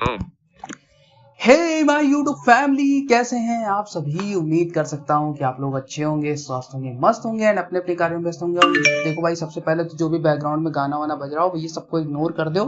Hey my YouTube family, कैसे हैं आप सभी। उम्मीद कर सकता हूं कि आप लोग अच्छे होंगे, स्वस्थ होंगे, मस्त होंगे एंड अपने अपने कार्यों में व्यस्त होंगे। और देखो भाई, सबसे पहले तो जो भी बैकग्राउंड में गाना वाना बज रहा हो ये सबको इग्नोर कर दो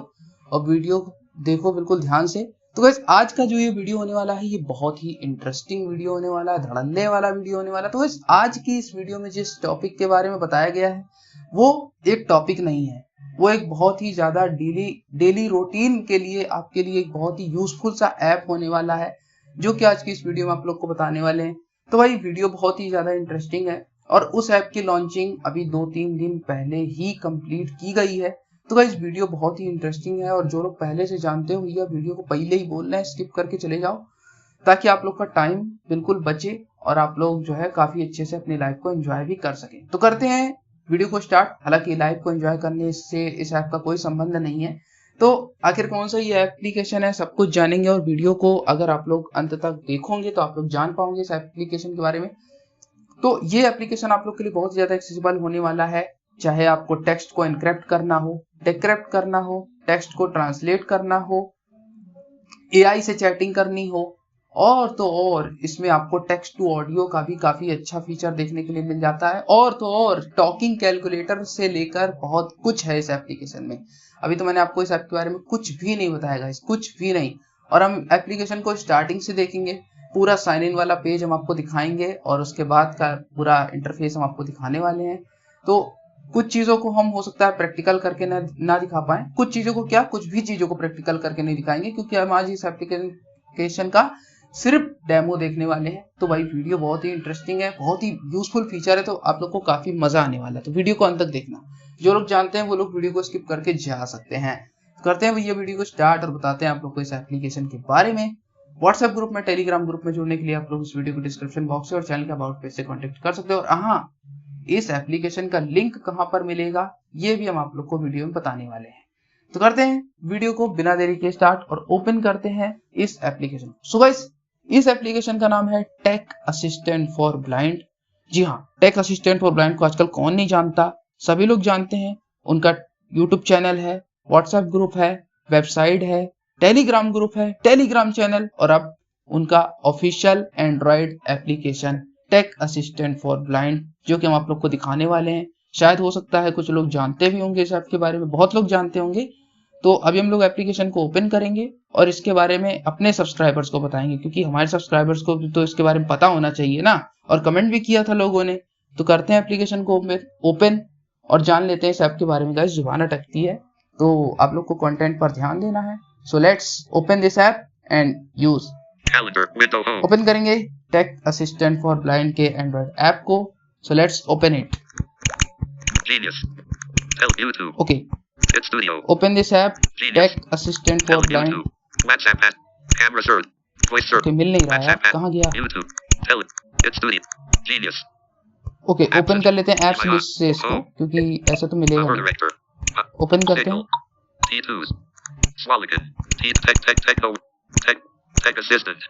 और वीडियो देखो बिल्कुल ध्यान से। तो गाइस, आज का जो ये वीडियो होने वाला है ये बहुत ही इंटरेस्टिंग वीडियो होने वाला है, धड़ल्ले वाला वीडियो होने वाला है। तो गाइस, आज की इस वीडियो में जिस टॉपिक के बारे में बताया गया है वो एक टॉपिक नहीं है, वो एक बहुत ही ज्यादा डेली रूटीन के लिए आपके लिए एक बहुत ही यूजफुल सा ऐप होने वाला है, जो कि आज की इस वीडियो में आप लोग को बताने वाले हैं। तो भाई, वीडियो बहुत ही ज्यादा इंटरेस्टिंग है और उस ऐप की लॉन्चिंग अभी 2-3 दिन पहले ही कंप्लीट की गई है। तो भाई, इस वीडियो बहुत ही इंटरेस्टिंग है और जो लोग पहले से जानते हो यह वीडियो को पहले ही बोल रहे हैं स्किप करके चले जाओ, ताकि आप लोग का टाइम बिल्कुल बचे और आप लोग जो है काफी अच्छे से अपनी लाइफ को एंजॉय भी कर सके। तो करते हैं वीडियो को स्टार्ट। हालांकि लाइफ को एंजॉय करने से इस ऐप का कोई संबंध नहीं है। तो आखिर कौन सा ये एप्लीकेशन है सब कुछ जानेंगे और वीडियो को अगर आप लोग अंत तक देखोगे तो आप लोग जान पाओगे इस एप्लीकेशन के बारे में। तो ये एप्लीकेशन आप लोग के लिए बहुत ज्यादा एक्सेसिबल होने वाला है। चाहे आपको टेक्स्ट को एनक्रिप्ट करना हो, डिक्रिप्ट करना हो, टेक्स्ट को ट्रांसलेट करना हो, एआई से चैटिंग करनी हो, और तो और इसमें आपको टेक्स्ट टू ऑडियो का भी काफी अच्छा फीचर देखने के लिए मिल जाता है। और तो और टॉकिंग कैलकुलेटर से लेकर बहुत कुछ है इस एप्लीकेशन में। अभी तो मैंने आपको इस ऐप के बारे में कुछ भी नहीं बताया, इस कुछ भी नहीं। और हम एप्लीकेशन को स्टार्टिंग से देखेंगे, पूरा साइन इन वाला पेज हम आपको दिखाएंगे और उसके बाद का पूरा इंटरफेस हम आपको दिखाने वाले हैं। तो कुछ चीजों को हम हो सकता है प्रैक्टिकल करके ना दिखा पाए, कुछ चीजों को क्या, कुछ भी चीजों को प्रैक्टिकल करके नहीं दिखाएंगे, क्योंकि हम आज इस एप्लीकेशन का सिर्फ डेमो देखने वाले हैं। तो भाई, वीडियो बहुत ही इंटरेस्टिंग है, बहुत ही यूजफुल फीचर है, तो आप लोग को काफी मजा आने वाला है। तो वीडियो को अंत तक देखना। जो लोग जानते हैं वो लोग वीडियो को स्किप करके जा सकते हैं। करते हैं भैया वीडियो को स्टार्ट और बताते हैं आप लोग को इस एप्लीकेशन के बारे में। व्हाट्सएप ग्रुप में, टेलीग्राम ग्रुप में जुड़ने के लिए आप लोग इस वीडियो को डिस्क्रिप्शन बॉक्स से और चैनल के अबाउट पेज से कॉन्टेक्ट कर सकते हो। और हाँ, इस एप्लीकेशन का लिंक कहां पर मिलेगा ये भी हम आप लोग को वीडियो में बताने वाले हैं। तो करते हैं वीडियो को बिना देरी के स्टार्ट और ओपन करते हैं इस एप्लीकेशन। सो गाइस, इस एप्लीकेशन का नाम है टेक असिस्टेंट फॉर ब्लाइंड। जी हाँ, टेक असिस्टेंट फॉर ब्लाइंड को आजकल कौन नहीं जानता, सभी लोग जानते हैं। उनका यूट्यूब चैनल है, व्हाट्सएप ग्रुप है, वेबसाइट है, टेलीग्राम ग्रुप है, टेलीग्राम चैनल, और अब उनका official Android application tech assistant for blind, जो कि हम आप लोग को दिखाने वाले हैं। शायद हो सकता है कुछ लोग जानते भी होंगे इस ऐप के बारे में, बहुत लोग जानते होंगे। तो अभी हम लोग एप्लीकेशन को ओपन करेंगे और इसके बारे में अपने सब्सक्राइबर्स को बताएंगे, क्योंकि हमारे सब्सक्राइबर्स को भी तो इसके बारे में पता होना चाहिए ना, और कमेंट भी किया था लोगों ने। तो करते हैं एप्लीकेशन को ओपन और जान लेते हैं इस ऐप के बारे में। गाइस, जुबान अटकती है तो आप लोग को कंटेंट पर ध्यान देना है। So let's open this app and use. Open करेंगे टेक असिस्टेंट फॉर ब्लाइंड के एंड्रॉइड ऐप को। So let's open it. Okay, open this app, Tech Assistant for Blind. Okay, मिल नहीं रहा है, कहाँ गया? ओके, ओपन कर लेते हैं एप्स लिस्ट से इसको, क्योंकि ऐसा तो मिलेगा नहीं। ओपन करते हैं।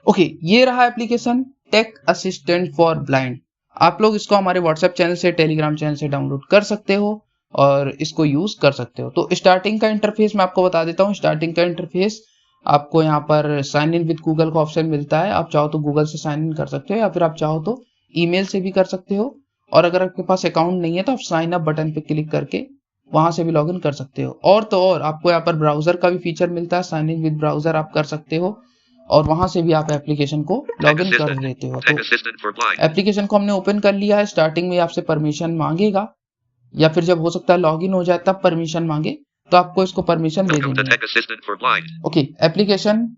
ओके, ये रहा application tech assistant for blind. आप लोग इसको हमारे व्हाट्सएप चैनल से, टेलीग्राम चैनल से डाउनलोड कर सकते हो और इसको यूज कर सकते हो। तो स्टार्टिंग का इंटरफेस मैं आपको बता देता हूँ। स्टार्टिंग का इंटरफेस आपको यहाँ पर साइन इन विद गूगल का ऑप्शन मिलता है। आप चाहो तो गूगल से साइन इन कर सकते हो या फिर आप चाहो तो ईमेल से भी कर सकते हो। और अगर आपके पास अकाउंट नहीं है तो आप साइन अप बटन पे क्लिक करके वहां से भी लॉग इन कर सकते हो। और तो और आपको यहाँ पर ब्राउजर का भी फीचर मिलता है, साइन इन विद ब्राउजर आप कर सकते हो और वहां से भी आप एप्लीकेशन को लॉग इन कर लेते हो। तो एप्लीकेशन को हमने ओपन कर लिया है। स्टार्टिंग में आपसे परमिशन मांगेगा या फिर जब हो सकता है लॉगिन हो जाए तब परमिशन मांगे, तो आपको इसको परमिशन दे देंगे। ओके, एप्लीकेशन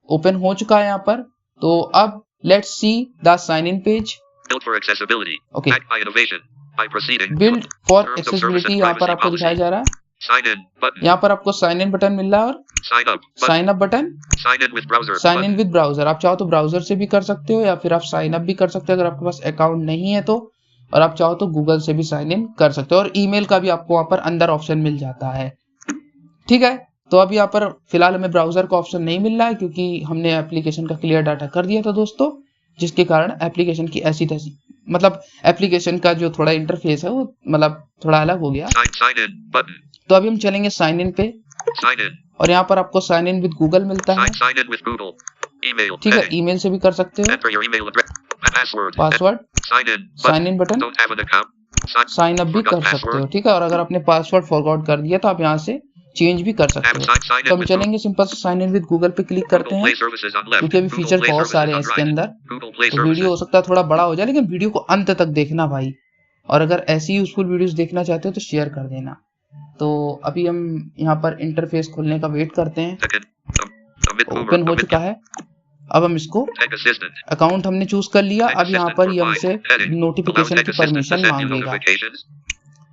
ओपन हो चुका है यहाँ पर। तो अब let's see the sign in page. Okay, build for accessibility यहाँ पर आपको दिखाया जा रहा है। यहाँ पर आपको साइन इन बटन मिल रहा है और sign up button, sign in with browser. आप चाहो तो ब्राउजर से भी कर सकते हो या फिर आप साइन अप भी कर सकते हो अगर आपके पास अकाउंट नहीं है तो, और आप चाहो तो गूगल से भी साइन इन कर सकते हो। और ईमेल का भी आपको वहां पर अंदर ऑप्शन मिल जाता है। ठीक है, तो अभी यहाँ पर फिलहाल हमें ब्राउजर का ऑप्शन नहीं मिल रहा है, क्योंकि हमने एप्लीकेशन का क्लियर डाटा कर दिया था दोस्तों, जिसके कारण एप्लीकेशन की ऐसी तैसी, मतलब एप्लीकेशन का जो थोड़ा इंटरफेस है वो मतलब थोड़ा अलग हो गया। तो अभी हम चलेंगे साइन इन पे। और यहाँ पर आपको साइन इन विद गूगल मिलता है। ठीक है, ईमेल से भी कर सकते हो। Password, sign in button, sign up भी कर सकते हो। ठीक है, और अगर आपने पासवर्ड फॉरगॉट कर दिया तो आप यहाँ से चेंज भी कर सकते हो। तो हम चलेंगे सिंपल से साइन इन विद गूगल पे क्लिक करते हैं, क्योंकि अभी फीचर बहुत सारे हैं इसके अंदर। तो वीडियो हो सकता है थोड़ा बड़ा हो जाए, लेकिन वीडियो को अंत तक देखना भाई। और अगर ऐसी यूजफुल वीडियोस देखना चाहते हो तो शेयर कर देना। तो अभी हम यहाँ पर इंटरफेस खोलने का वेट करते हैं। ओपन हो चुका है। अब हम इसको अकाउंट हमने चूज कर लिया। अब यहाँ पर ये हमसे नोटिफिकेशन की परमिशन मांगेगा।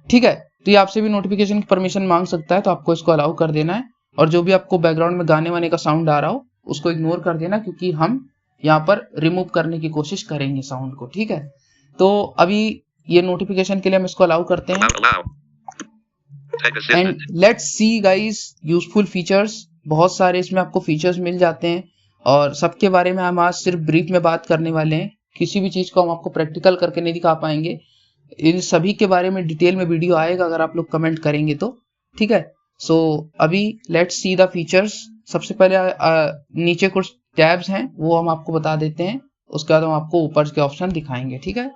ठीक है, तो ये आपसे भी नोटिफिकेशन की परमिशन मांग सकता है, तो आपको इसको अलाउ कर देना है। और जो भी आपको बैकग्राउंड में गाने वाने का साउंड आ रहा हो उसको इग्नोर कर देना, क्योंकि हम यहाँ पर रिमूव करने की कोशिश करेंगे साउंड को। ठीक है, तो अभी ये नोटिफिकेशन के लिए हम इसको अलाउ करते हैं। And let's see guys useful features. बहुत सारे इसमें आपको फीचर्स मिल जाते हैं और सबके बारे में हम आज सिर्फ ब्रीफ में बात करने वाले हैं। किसी भी चीज को हम आपको प्रैक्टिकल करके नहीं दिखा पाएंगे। इन सभी के बारे में डिटेल में वीडियो आएगा अगर आप लोग कमेंट करेंगे तो। ठीक है, सो अभी लेट्स सी द फीचर्स। सबसे पहले नीचे कुछ टैब्स हैं वो हम आपको बता देते हैं, उसके बाद हम आपको ऊपर के ऑप्शन दिखाएंगे। ठीक है,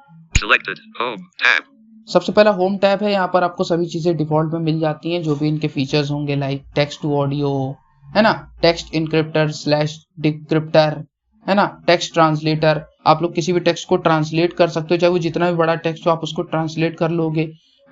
सबसे पहला होम टैब है। यहाँ पर आपको सभी चीजें डिफॉल्ट में मिल जाती हैं, जो भी इनके फीचर्स होंगे, लाइक टेक्स्ट टू ऑडियो है ना, टेक्स्ट इनक्रिप्टर स्लैश डिक्रिप्टर है ना, टेक्स्ट ट्रांसलेटर। आप लोग किसी भी टेक्स्ट को ट्रांसलेट कर सकते हो, चाहे वो जितना भी बड़ा टेक्स्ट हो आप उसको ट्रांसलेट कर लोगे,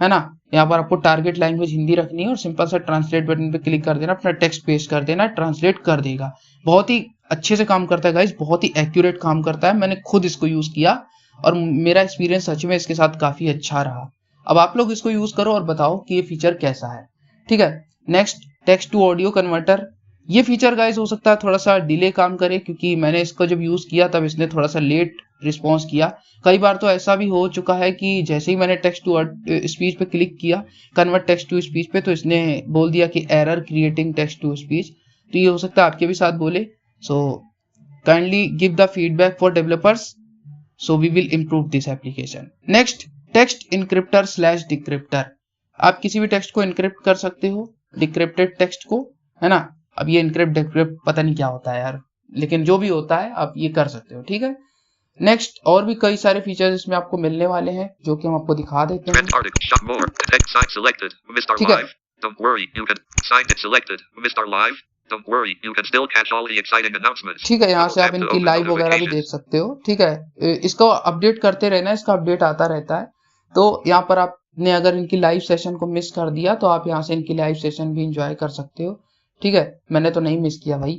है ना। यहाँ पर आपको टारगेट लैंग्वेज हिंदी रखनी है और सिंपल सा ट्रांसलेट बटन पे क्लिक कर देना, अपना टेक्स्ट पेस्ट कर देना, ट्रांसलेट कर देगा। बहुत ही अच्छे से काम करता है गाइस, बहुत ही एक्यूरेट काम करता है। मैंने खुद इसको यूज किया और मेरा एक्सपीरियंस सच में इसके साथ काफी अच्छा रहा। अब आप लोग इसको यूज करो और बताओ कि ये फीचर कैसा है। ठीक है, next text to audio converter. ये फीचर गाइस हो सकता है थोड़ा सा डिले काम करे, क्योंकि मैंने इसको जब यूज किया तब इसने थोड़ा सा लेट रिस्पॉन्स किया। कई बार तो ऐसा भी हो चुका है कि जैसे ही मैंने टेक्स्ट टू स्पीच पे क्लिक किया, कन्वर्ट टेक्स्ट टू स्पीच पे, तो इसने बोल दिया कि error creating text to speech. तो ये हो सकता है आपके भी साथ बोले। So kindly give the feedback for developers, so we will improve this application. Next, text encryptor slash decryptor. आप किसी भी टेक्स्ट को इनक्रिप्ट कर सकते हो, डिक्रिप्टेड टेक्स्ट को, है ना। अब ये इनक्रिप्ट डिक्रिप्ट पता नहीं क्या होता है यार, लेकिन जो भी होता है आप ये कर सकते हो। ठीक है, नेक्स्ट और भी कई सारे फीचर्स इसमें आपको मिलने वाले हैं, जो कि हम आपको दिखा देते हैं। ठीक है, ठीक है, यहाँ से आप इनकी लाइव वगैरह भी देख सकते हो। ठीक है, इसको अपडेट करते रहना, इसका अपडेट आता रहता है। तो यहाँ पर आपने अगर इनकी लाइव सेशन को मिस कर दिया तो आप यहाँ से इनकी लाइव सेशन भी एंजॉय कर सकते हो। ठीक है, मैंने तो नहीं मिस किया भाई।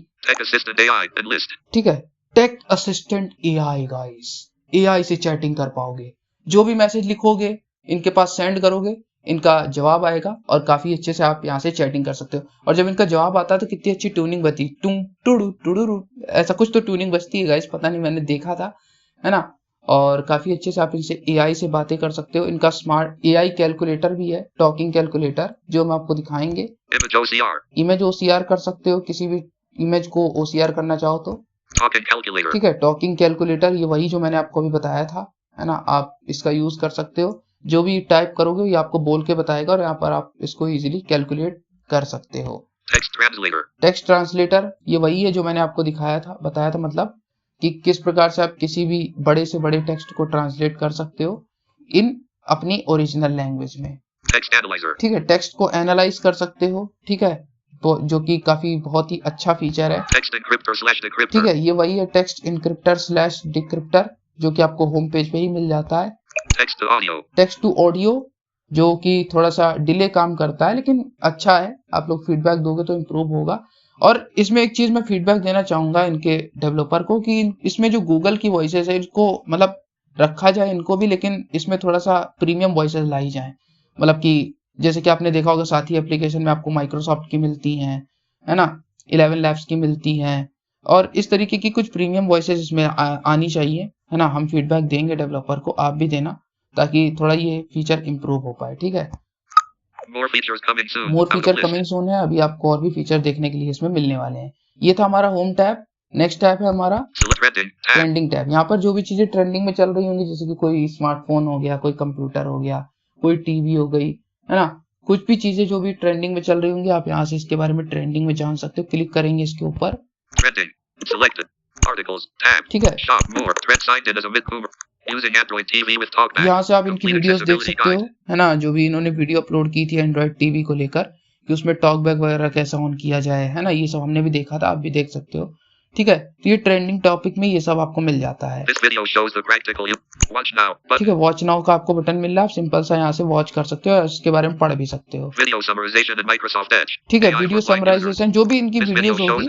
ठीक है, tech assistant AI guys, AI से चैटिंग कर पाओगे। जो भी मैसेज लिखोगे इनके पास सेंड करोगे, इनका जवाब आएगा और काफी अच्छे से आप यहाँ से चैटिंग कर सकते हो। और जब इनका जवाब आता है तो कितनी अच्छी ट्यूनिंग बजती, टुम टुडू टुडू, ऐसा कुछ तो ट्यूनिंग बजती है गाइस, पता नहीं, मैंने देखा था, है ना। और काफी अच्छे से आप इनसे एआई से बातें कर सकते हो। इनका स्मार्ट एआई कैलकुलेटर भी है, टॉकिंग कैलकुलेटर, जो हम आपको दिखाएंगे। इमेज ओसीआर कर सकते हो, किसी भी इमेज को ओसीआर करना चाहो तो। ठीक है, टॉकिंग कैलकुलेटर, ये वही जो मैंने आपको अभी बताया था, है ना। आप इसका यूज कर सकते हो, जो भी टाइप करोगे ये आपको बोल के बताएगा और यहाँ पर आप इसको इजीली कैलकुलेट कर सकते हो। टेक्स्ट ट्रांसलेटर, ये वही है जो मैंने आपको दिखाया था, बताया था, मतलब कि किस प्रकार से आप किसी भी बड़े से बड़े टेक्स्ट को ट्रांसलेट कर सकते हो इन अपनी ओरिजिनल लैंग्वेज में। ठीक है, टेक्स्ट को एनालाइज कर सकते हो। ठीक है, तो जो कि काफी बहुत ही अच्छा फीचर है। ठीक है, ये वही है टेक्स्ट इनक्रिप्टर स्लैश डिक्रिप्टर, जो कि आपको होम पेज पे ही मिल जाता है। टेक्स्ट टू ऑडियो, जो कि थोड़ा सा डिले काम करता है, लेकिन अच्छा है, आप लोग फीडबैक दोगे तो इम्प्रूव होगा। और इसमें एक चीज मैं फीडबैक देना चाहूंगा इनके डेवलपर को, कि इसमें जो गूगल की वॉइसेस है इसको मतलब रखा जाए इनको भी, लेकिन इसमें थोड़ा सा प्रीमियम वॉइसेस लाई जाए। मतलब कि जैसे कि आपने देखा होगा साथी एप्लीकेशन में आपको माइक्रोसॉफ्ट की मिलती हैं, है ना, 11 लैब्स की मिलती हैं, और इस तरीके की कुछ प्रीमियम वॉइसेस इसमें आनी चाहिए, है ना। हम फीडबैक देंगे डेवलपर को, आप भी देना, ताकि थोड़ा ये फीचर इम्प्रूव हो पाए। ठीक है, मोर फीचर कमिंग सून है। अभी आपको और भी फीचर देखने के लिए इसमें मिलने वाले हैं। ये था हमारा होम टैब। नेक्स्ट टैब है हमारा ट्रेंडिंग टैब। यहाँ पर जो भी चीजें ट्रेंडिंग में चल रही होंगी, जैसे कि कोई स्मार्टफोन हो गया, कोई कंप्यूटर हो गया, कोई टीवी हो गई, है ना, कुछ भी चीजें जो भी ट्रेंडिंग में चल रही होंगी आप यहाँ से इसके बारे में ट्रेंडिंग में जान सकते हो। क्लिक करेंगे इसके ऊपर, ठीक है। यहाँ से आप इनकी वीडियोस देख सकते हो, है ना, जो भी इन्होंने वीडियो अपलोड की थी एंड्रॉइड टीवी को लेकर कि उसमें टॉकबैक वगैरह कैसा ऑन किया जाए, है ना, ये सब हमने भी देखा था, आप भी देख सकते हो, ठीक है। तो ये ट्रेंडिंग टॉपिक में ये सब आपको मिल जाता है, ठीक है। वॉच नाउ का आपको बटन मिल रहा है, आप सिंपल सा यहाँ से वॉच कर सकते हो और इसके बारे में पढ़ भी सकते हो, ठीक है। वीडियो समराइजेशन जो भी इनकी वीडियोस होगी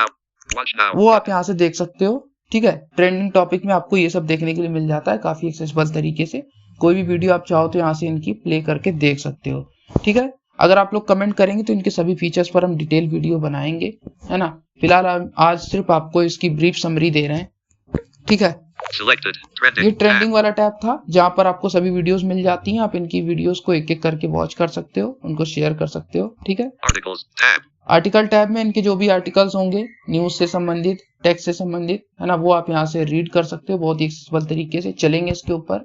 वो आप यहाँ से देख सकते हो, ठीक है। ट्रेंडिंग टॉपिक में आपको ये सब देखने के लिए मिल जाता है काफी एक्सेसिबल तरीके से। कोई भी वीडियो आप चाहो तो यहाँ से इनकी प्ले करके देख सकते हो, ठीक है। अगर आप लोग कमेंट करेंगे तो इनके सभी फीचर्स पर हम डिटेल वीडियो बनाएंगे, है ना। फिलहाल आज सिर्फ आपको इसकी ब्रीफ समरी दे रहे हैं, ठीक है। ये ट्रेंडिंग वाला टैब था जहां पर आपको सभी वीडियोस मिल जाती हैं। आप इनकी वीडियोस को एक एक करके वॉच कर सकते हो, उनको शेयर कर सकते हो, ठीक है। आर्टिकल टैब में इनके जो भी आर्टिकल्स होंगे न्यूज से संबंधित, टेक्स्ट से संबंधित, है ना, वो आप यहाँ से रीड कर सकते हो बहुत ही एक्सेसिबल तरीके से। चलेंगे इसके ऊपर,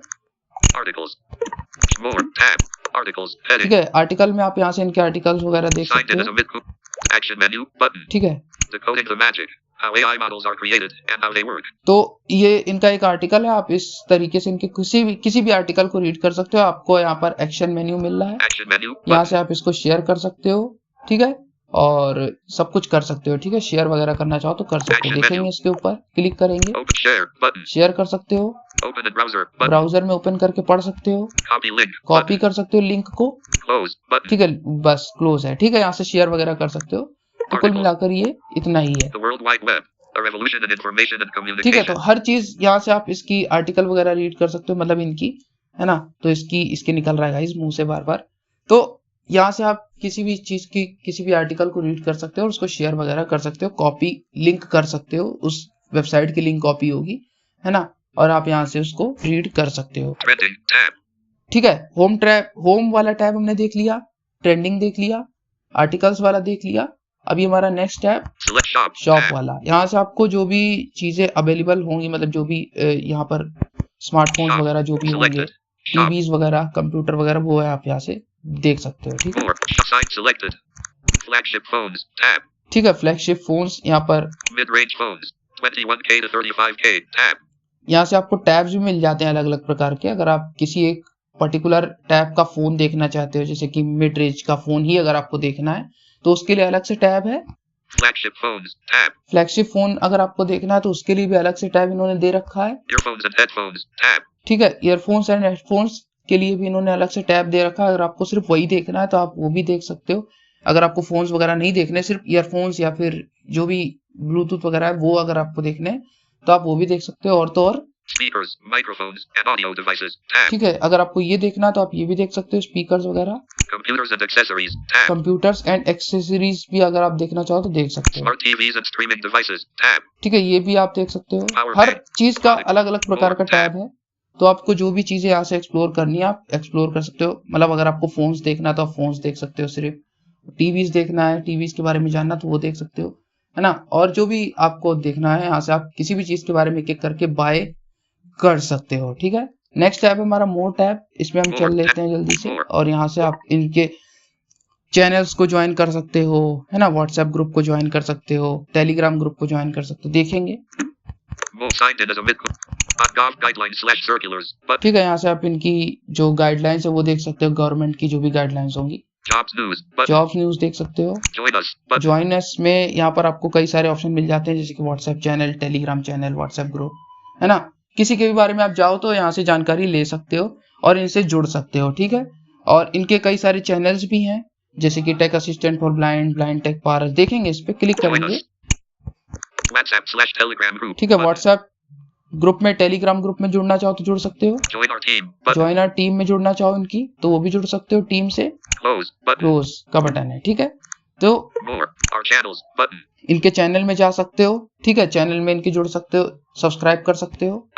ठीक है। आर्टिकल में आप यहाँ से इनके आर्टिकल्स वगैरह देख सकते हो, ठीक है। तो ये इनका एक आर्टिकल है, आप इस तरीके से इनके किसी भी आर्टिकल को रीड कर सकते हो। आपको यहाँ पर एक्शन मेन्यू मिल रहा है, यहाँ से आप इसको शेयर कर सकते हो, ठीक है, और सब कुछ कर सकते हो, ठीक है। शेयर वगैरह करना चाहो तो कर सकते हो। देखेंगे इसके ऊपर, क्लिक करेंगे, शेयर कर सकते हो, ब्राउजर में ओपन करके पढ़ सकते हो, कॉपी कर सकते हो लिंक को, ठीक है, बस क्लोज है, ठीक है। यहाँ से शेयर वगैरह कर सकते हो। तो कुल मिलाकर ये इतना ही है, ठीक है। तो हर चीज यहाँ से आप इसकी आर्टिकल वगैरह रीड कर सकते हो, मतलब इनकी, है ना। तो इसके निकल रहा है गाइस मुंह से बार बार। तो यहाँ से आप किसी भी चीज की किसी भी आर्टिकल को रीड कर सकते हो और उसको शेयर वगैरह कर सकते हो, कॉपी लिंक कर सकते हो, उस वेबसाइट की लिंक कॉपी होगी, है ना, और आप यहाँ से उसको रीड कर सकते हो, ठीक है। होम वाला टैब हमने देख लिया, ट्रेंडिंग देख लिया, आर्टिकल्स वाला देख लिया। अभी हमारा नेक्स्ट टैब शॉप वाला। यहाँ से आपको जो भी चीजें अवेलेबल होंगी, मतलब जो भी यहाँ पर स्मार्टफोन वगैरह जो भी होंगे, टीवीज वगैरह, कंप्यूटर वगैरह, वो है आप यहाँ से देख सकते हो, ठीक है, ठीक है। फ्लैगशिप फोन्स यहाँ पर, यहाँ से आपको टैब्स भी मिल जाते हैं अलग अलग प्रकार के। अगर आप किसी एक पर्टिकुलर टैब का फोन देखना चाहते हो, जैसे कि मिड रेंज का फोन ही अगर आपको देखना है तो उसके लिए अलग से टैब है। फ्लैगशिप फोन अगर आपको देखना है तो उसके लिए भी अलग से टैब इन्होंने दे रखा है, ठीक है। ईयरफोन्स एंड हेडफोन्स के लिए भी इन्होंने अलग से टैब दे रखा है। अगर आपको सिर्फ वही देखना है तो आप वो भी देख सकते हो। अगर आपको फोन्स वगैरह नहीं देखने, सिर्फ ईयरफोन्स या फिर जो भी ब्लूटूथ वगैरह है वो अगर आपको देखने हैं तो आप वो भी देख सकते हो। और तो और Speakers, microphones, and audio devices. Tab. ठीक है, अगर आपको ये देखना है तो आप ये भी देख सकते हो, स्पीकर्स वगैरह। Computers and accessories. Tab. Computers and accessories भी अगर आप देखना चाहो तो देख सकते हो। Smart TVs and streaming devices. Tab. ठीक है, ये भी आप देख सकते हो। Power हर bank. चीज का अलग अलग प्रकार का टैब है, तो आपको जो भी चीजें यहाँ से एक्सप्लोर करनी है आप एक्सप्लोर कर सकते हो। मतलब अगर आपको फोन्स देखना है तो आप फोन्स देख सकते हो, सिर्फ टीवीज देखना है, टीवीज के बारे में जानना तो वो देख सकते हो, है ना। और जो भी आपको देखना है यहाँ से आप किसी भी चीज के बारे में एक एक करके बाय कर सकते हो, ठीक है। नेक्स्ट टैब है हमारा मोर टैब। इसमें हम चल लेते हैं जल्दी से, और यहाँ से आप इनके चैनल्स को ज्वाइन कर सकते हो, है ना, व्हाट्सएप ग्रुप को ज्वाइन कर सकते हो, टेलीग्राम ग्रुप को ज्वाइन कर सकते हो। देखेंगे, ठीक है। यहाँ से आप इनकी जो गाइडलाइंस है वो देख सकते हो, गवर्नमेंट की जो भी गाइडलाइंस होंगी। जॉब्स न्यूज देख सकते हो। ज्वाइन अस में यहाँ पर आपको कई सारे ऑप्शन मिल जाते हैं, जैसे कि WhatsApp channel, Telegram channel, WhatsApp group, है ना। किसी के भी बारे में आप जाओ तो यहाँ से जानकारी ले सकते हो और इनसे जुड़ सकते हो, ठीक है। और इनके कई सारे चैनल्स भी हैं, जैसे कि Tech assistant for Blind, Blind Tech Paras. देखेंगे, इस पे क्लिक करेंगे, ठीक है। व्हाट्सएप ग्रुप में, टेलीग्राम ग्रुप में जुड़ना चाहो तो जुड़ सकते हो। ज्वाइन आवर टीम में जुड़ना चाहो इनकी तो वो भी जुड़ सकते हो, टीम से। क्लोज का बटन है, ठीक है। तो इनके चैनल में जा सकते हो, ठीक है। चैनल में इनके जुड़ सकते हो, सब्सक्राइब कर सकते हो,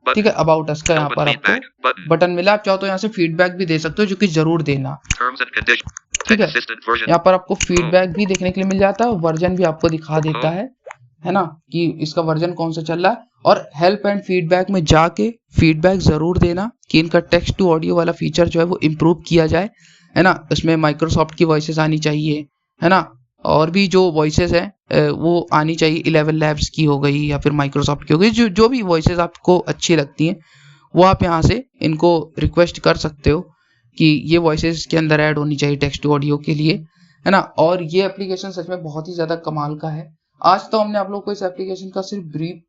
ठीक है। अबाउट अस का यहाँ पर आपको बटन मिला, आप चाहो तो यहाँ से फीडबैक भी दे सकते हो, जो कि जरूर देना, ठीक है। यहाँ पर आपको फीडबैक भी देखने के लिए मिल जाता है, वर्जन भी आपको दिखा देता है ना, कि इसका वर्जन कौन सा चल रहा है। और हेल्प एंड फीडबैक में जाके फीडबैक जरूर देना कि इनका टेक्स्ट टू ऑडियो वाला फीचर जो है वो इम्प्रूव किया जाए, है ना। इसमें माइक्रोसॉफ्ट की वॉइसेस आनी चाहिए, है ना। और भी जो वॉइसेस है वो आनी चाहिए, 11 लैब्स की हो गई या फिर माइक्रोसॉफ्ट की हो गई, जो भी वॉइसेस आपको अच्छी लगती हैं वो आप यहाँ से इनको रिक्वेस्ट कर सकते हो कि ये वॉइसेस के अंदर ऐड होनी चाहिए टेक्स्ट टू ऑडियो के लिए, है ना। और ये एप्लीकेशन सच में बहुत ही ज़्यादा कमाल का है। आज तो हमने आप लोग को इस एप्लीकेशन का सिर्फ ब्रीफ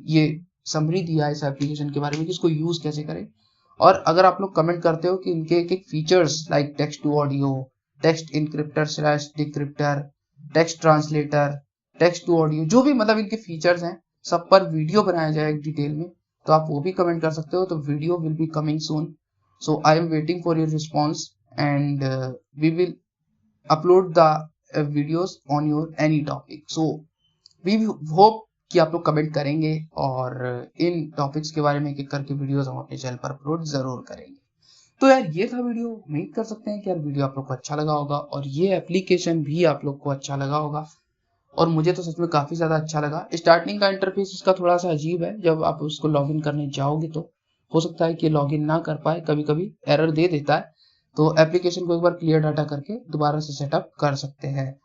ये समरी दिया है इस एप्लीकेशन के बारे में कि इसको यूज़ कैसे करें। और अगर आप लोग कमेंट करते हो कि इनके एक एक features like text to audio, text encryptor slash decryptor, text translator, text to audio, जो भी मतलब इनके फीचर्स हैं सब पर वीडियो बनाया जाए डिटेल में, तो आप वो भी कमेंट कर सकते हो। तो video will be coming soon, so I am waiting for your response and we will upload the videos on your any topic. So we hope कि आप लोग कमेंट करेंगे और इन टॉपिक्स के बारे में एक एक करके वीडियोस हम अपने चैनल पर अपलोड जरूर करेंगे। तो यार ये था वीडियो, उम्मीद कर सकते हैं कि यार वीडियो आप लोग को अच्छा लगा होगा और ये एप्लीकेशन भी आप लोग को अच्छा लगा होगा। और मुझे तो सच में काफ़ी ज़्यादा अच्छा लगा। स्टार्टिंग का इंटरफेस इसका थोड़ा सा अजीब है, जब आप उसको लॉगिन करने जाओगे तो हो सकता है कि लॉगिन ना कर पाए, कभी कभी एरर दे देता है। तो एप्लीकेशन को एक बार क्लियर डाटा करके दोबारा से सेटअप कर सकते हैं।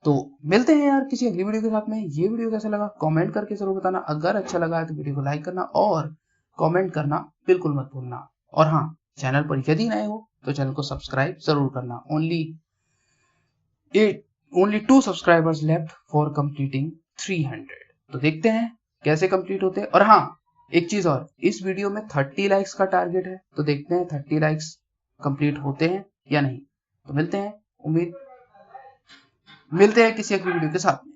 तो मिलते हैं यार किसी अगली वीडियो के साथ में। ये वीडियो कैसा लगा कमेंट करके जरूर बताना। अगर अच्छा लगा है तो वीडियो को लाइक करना और कमेंट करना बिल्कुल मत भूलना। और हाँ, चैनल पर यदि नए हो तो चैनल को सब्सक्राइब जरूर करना। Only 2 subscribers left for completing 300। तो देखते हैं कैसे कंप्लीट होते हैं। और हाँ, एक चीज और, इस वीडियो में 30 लाइक्स का टारगेट है, तो देखते हैं 30 लाइक्स कंप्लीट होते हैं या नहीं। तो मिलते हैं किसी अगली वीडियो के साथ में।